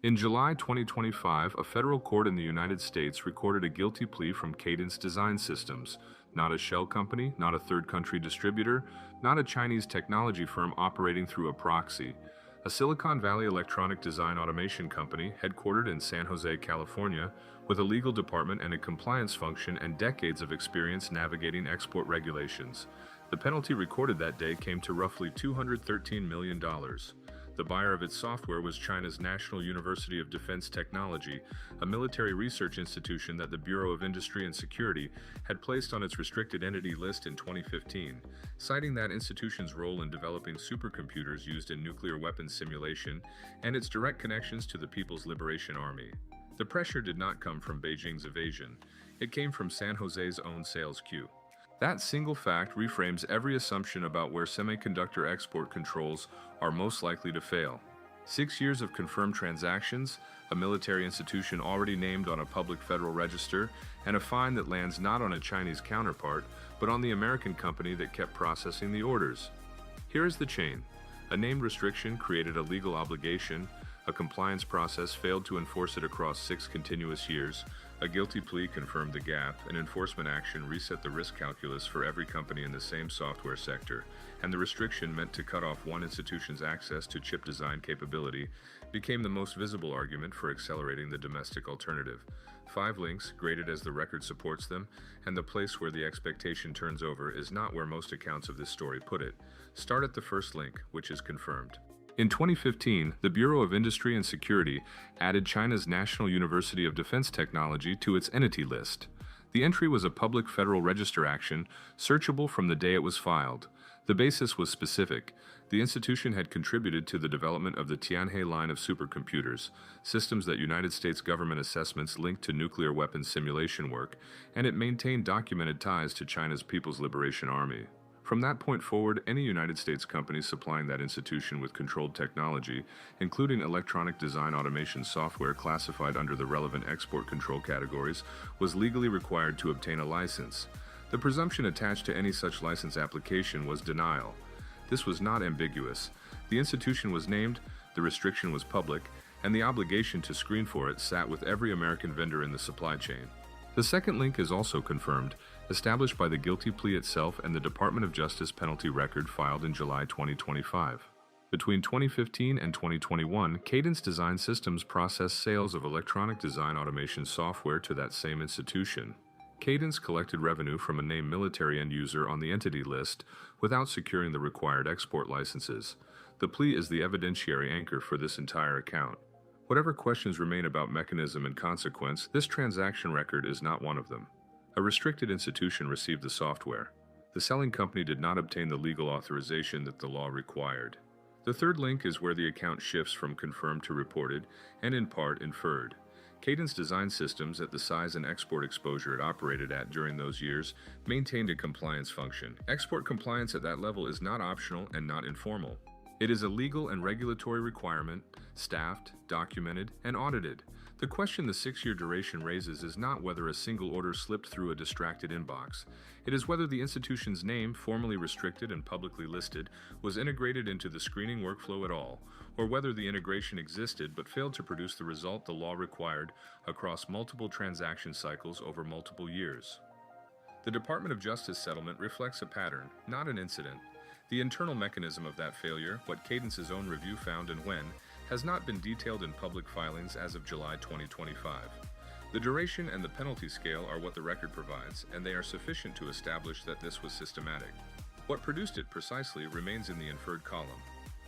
In July 2025, a federal court in the United States recorded a guilty plea from Cadence Design Systems, not a shell company, not a third country distributor, not a Chinese technology firm operating through a proxy. A Silicon Valley electronic design automation company headquartered in San Jose, California, with a legal department and a compliance function and decades of experience navigating export regulations. The penalty recorded that day came to roughly $213 million. The buyer of its software was China's National University of Defense Technology, a military research institution that the Bureau of Industry and Security had placed on its restricted entity list in 2015, citing that institution's role in developing supercomputers used in nuclear weapons simulation and its direct connections to the People's Liberation Army. The pressure did not come from Beijing's evasion, it came from San Jose's own sales queue. That single fact reframes every assumption about where semiconductor export controls are most likely to fail. 6 years of confirmed transactions, a military institution already named on a public federal register, and a fine that lands not on a Chinese counterpart, but on the American company that kept processing the orders. Here is the chain. A named restriction created a legal obligation, a compliance process failed to enforce it across 6 continuous years, a guilty plea confirmed the gap, an enforcement action reset the risk calculus for every company in the same software sector, and the restriction meant to cut off one institution's access to chip design capability became the most visible argument for accelerating the domestic alternative. 5 links, graded as the record supports them, and the place where the expectation turns over is not where most accounts of this story put it. Start at the first link, which is confirmed. In 2015, the Bureau of Industry and Security added China's National University of Defense Technology to its entity list. The entry was a public Federal Register action, searchable from the day it was filed. The basis was specific. The institution had contributed to the development of the Tianhe line of supercomputers, systems that United States government assessments linked to nuclear weapons simulation work, and it maintained documented ties to China's People's Liberation Army. From that point forward, any United States company supplying that institution with controlled technology, including electronic design automation software classified under the relevant export control categories, was legally required to obtain a license. The presumption attached to any such license application was denial. This was not ambiguous. The institution was named, the restriction was public, and the obligation to screen for it sat with every American vendor in the supply chain. The second link is also confirmed, established by the guilty plea itself and the Department of Justice penalty record filed in July 2025. Between 2015 and 2021, Cadence Design Systems processed sales of electronic design automation software to that same institution. Cadence collected revenue from a named military end user on the entity list without securing the required export licenses. The plea is the evidentiary anchor for this entire account. Whatever questions remain about mechanism and consequence, this transaction record is not one of them. A restricted institution received the software. The selling company did not obtain the legal authorization that the law required. The third link is where the account shifts from confirmed to reported, and in part inferred. Cadence Design Systems, at the size and export exposure it operated at during those years, maintained a compliance function. Export compliance at that level is not optional and not informal. It is a legal and regulatory requirement, staffed, documented, and audited. The question the 6-year duration raises is not whether a single order slipped through a distracted inbox. It is whether the institution's name, formally restricted and publicly listed, was integrated into the screening workflow at all, or whether the integration existed but failed to produce the result the law required across multiple transaction cycles over multiple years. The Department of Justice settlement reflects a pattern, not an incident. The internal mechanism of that failure, what Cadence's own review found and when, has not been detailed in public filings as of July 2025. The duration and the penalty scale are what the record provides, and they are sufficient to establish that this was systematic. What produced it precisely remains in the inferred column.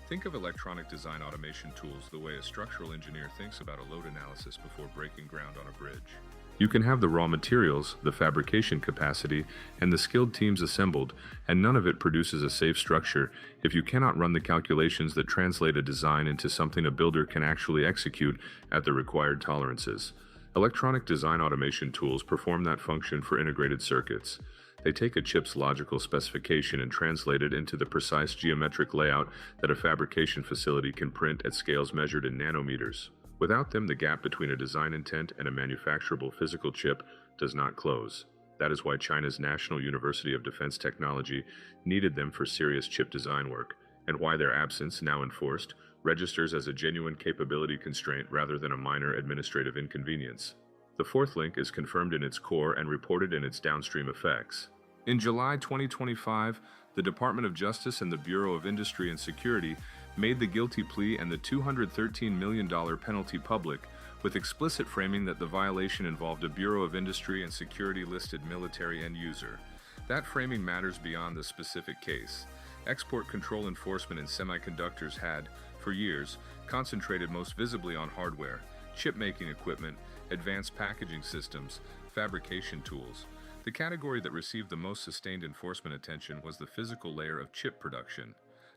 Think of electronic design automation tools the way a structural engineer thinks about a load analysis before breaking ground on a bridge. You can have the raw materials, the fabrication capacity, and the skilled teams assembled, and none of it produces a safe structure if you cannot run the calculations that translate a design into something a builder can actually execute at the required tolerances. Electronic design automation tools perform that function for integrated circuits. They take a chip's logical specification and translate it into the precise geometric layout that a fabrication facility can print at scales measured in nanometers. Without them, the gap between a design intent and a manufacturable physical chip does not close. That is why China's National University of Defense Technology needed them for serious chip design work. and why their absence, now enforced, registers as a genuine capability constraint rather than a minor administrative inconvenience. The fourth link is confirmed in its core and reported in its downstream effects. In July 2025, the Department of Justice and the Bureau of Industry and Security made the guilty plea and the $213 million penalty public, with explicit framing that the violation involved a Bureau of Industry and Security listed military end user. That framing matters beyond the specific case. Export control enforcement in semiconductors had, for years, concentrated most visibly on hardware, chip-making equipment, advanced packaging systems, fabrication tools. The category that received the most sustained enforcement attention was the physical layer of chip production.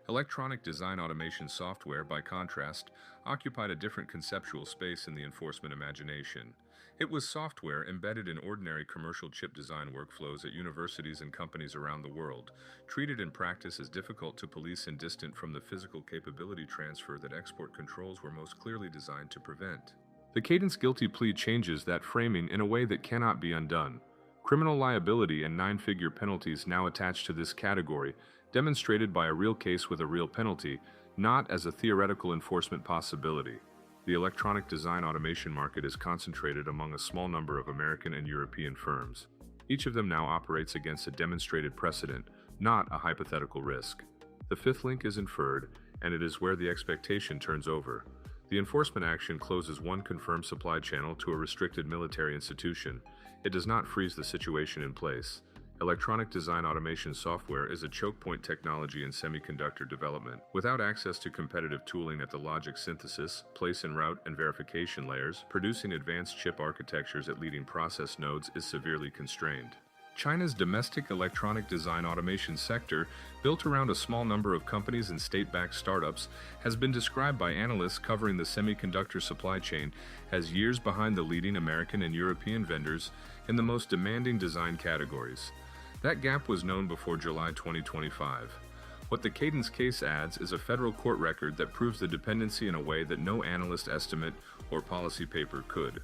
Electronic design automation software, by contrast, occupied a different conceptual space in the enforcement imagination. It was software embedded in ordinary commercial chip design workflows at universities and companies around the world, treated in practice as difficult to police and distant from the physical capability transfer that export controls were most clearly designed to prevent. The Cadence guilty plea changes that framing in a way that cannot be undone. Criminal liability and nine-figure penalties now attached to this category, demonstrated by a real case with a real penalty, not as a theoretical enforcement possibility. The electronic design automation market is concentrated among a small number of American and European firms. Each of them now operates against a demonstrated precedent, not a hypothetical risk. The fifth link is inferred, and it is where the expectation turns over. The enforcement action closes one confirmed supply channel to a restricted military institution. It does not freeze the situation in place. Electronic design automation software is a choke point technology in semiconductor development. Without access to competitive tooling at the logic synthesis, place and route, and verification layers, producing advanced chip architectures at leading process nodes is severely constrained. China's domestic electronic design automation sector, built around a small number of companies and state-backed startups, has been described by analysts covering the semiconductor supply chain as years behind the leading American and European vendors in the most demanding design categories. That gap was known before July 2025. What the Cadence case adds is a federal court record that proves the dependency in a way that no analyst estimate or policy paper could.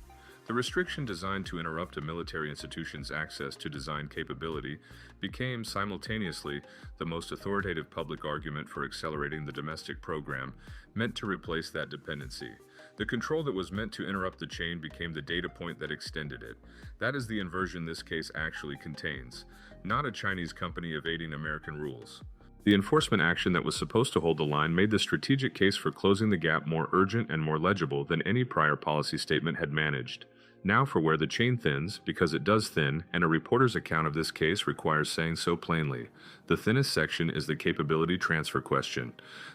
The restriction designed to interrupt a military institution's access to design capability became simultaneously the most authoritative public argument for accelerating the domestic program, meant to replace that dependency. The control that was meant to interrupt the chain became the data point that extended it. That is the inversion this case actually contains, not a Chinese company evading American rules. The enforcement action that was supposed to hold the line made the strategic case for closing the gap more urgent and more legible than any prior policy statement had managed. Now for where the chain thins, because it does thin, and a reporter's account of this case requires saying so plainly. The thinnest section is the capability transfer question.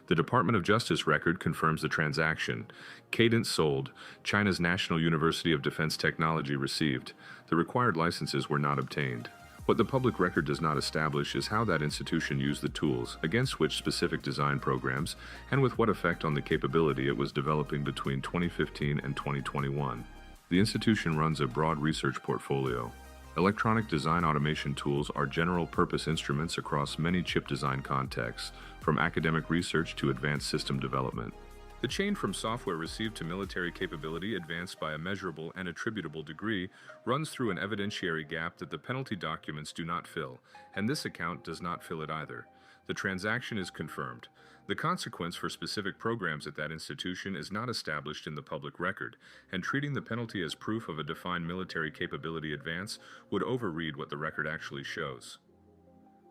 The Department of Justice record confirms the transaction. Cadence sold. China's National University of Defense Technology received. The required licenses were not obtained. What the public record does not establish is how that institution used the tools, against which specific design programs, and with what effect on the capability it was developing between 2015 and 2021. The institution runs a broad research portfolio. Electronic design automation tools are general-purpose instruments across many chip design contexts, from academic research to advanced system development. The chain from software received to military capability advanced by a measurable and attributable degree runs through an evidentiary gap that the penalty documents do not fill, and this account does not fill it either. The transaction is confirmed. The consequence for specific programs at that institution is not established in the public record, and treating the penalty as proof of a defined military capability advance would overread what the record actually shows.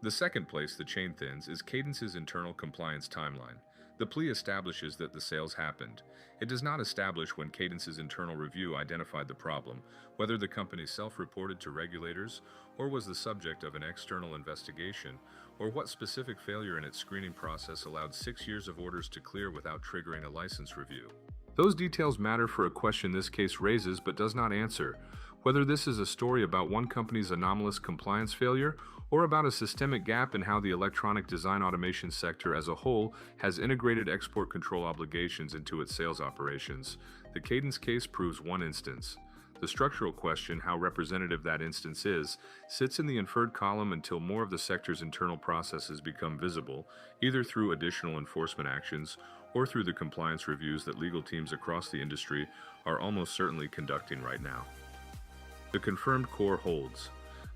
The second place the chain thins is Cadence's internal compliance timeline. The plea establishes that the sales happened. It does not establish when Cadence's internal review identified the problem, whether the company self-reported to regulators or was the subject of an external investigation, or what specific failure in its screening process allowed 6 years of orders to clear without triggering a license review. Those details matter for a question this case raises but does not answer, whether this is a story about one company's anomalous compliance failure or about a systemic gap in how the electronic design automation sector as a whole has integrated export control obligations into its sales operations. The Cadence case proves one instance. The structural question, how representative that instance is, sits in the inferred column until more of the sector's internal processes become visible, either through additional enforcement actions or through the compliance reviews that legal teams across the industry are almost certainly conducting right now. The confirmed core holds.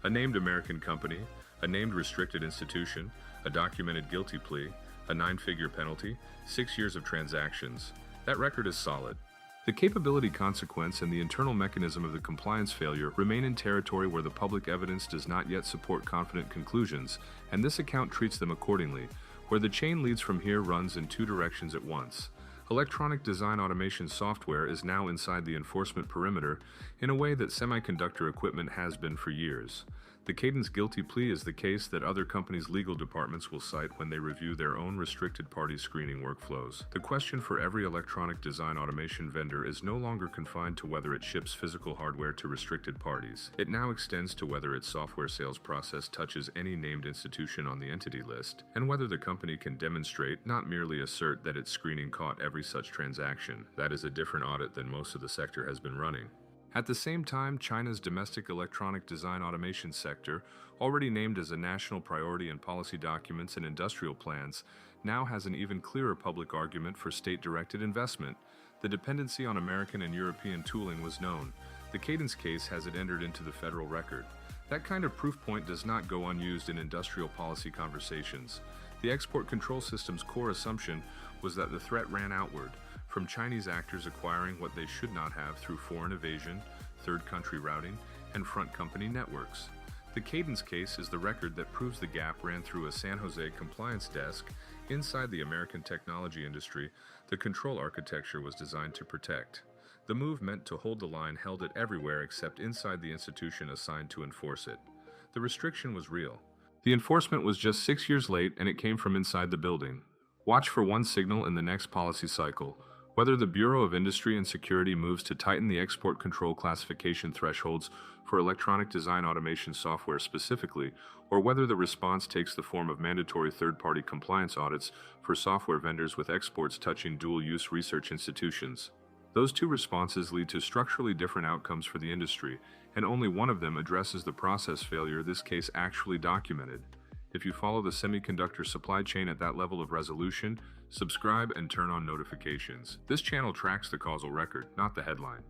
A named American company, a named restricted institution, a documented guilty plea, A 9-figure penalty, 6 years of transactions. That record is solid. The capability consequence and the internal mechanism of the compliance failure remain in territory where the public evidence does not yet support confident conclusions, and this account treats them accordingly. Where the chain leads from here runs in two directions at once. Electronic design automation software is now inside the enforcement perimeter in a way that semiconductor equipment has been for years. The Cadence guilty plea is the case that other companies' legal departments will cite when they review their own restricted party screening workflows. The question for every electronic design automation vendor is no longer confined to whether it ships physical hardware to restricted parties. It now extends to whether its software sales process touches any named institution on the entity list, and whether the company can demonstrate, not merely assert, that its screening caught every such transaction. That is a different audit than most of the sector has been running. At the same time, China's domestic electronic design automation sector, already named as a national priority in policy documents and industrial plans, now has an even clearer public argument for state-directed investment. The dependency on American and European tooling was known. The Cadence case has it entered into the federal record. That kind of proof point does not go unused in industrial policy conversations. The export control system's core assumption was that the threat ran outward, from Chinese actors acquiring what they should not have through foreign evasion, third-country routing, and front company networks. The Cadence case is the record that proves the gap ran through a San Jose compliance desk inside the American technology industry the control architecture was designed to protect. The move meant to hold the line held it everywhere except inside the institution assigned to enforce it. The restriction was real. The enforcement was just 6 years late, and it came from inside the building. Watch for one signal in the next policy cycle. Whether the Bureau of Industry and Security moves to tighten the export control classification thresholds for electronic design automation software specifically, or whether the response takes the form of mandatory third-party compliance audits for software vendors with exports touching dual-use research institutions. Those two responses lead to structurally different outcomes for the industry, and only one of them addresses the process failure this case actually documented. If you follow the semiconductor supply chain at that level of resolution, subscribe and turn on notifications. This channel tracks the causal record, not the headline.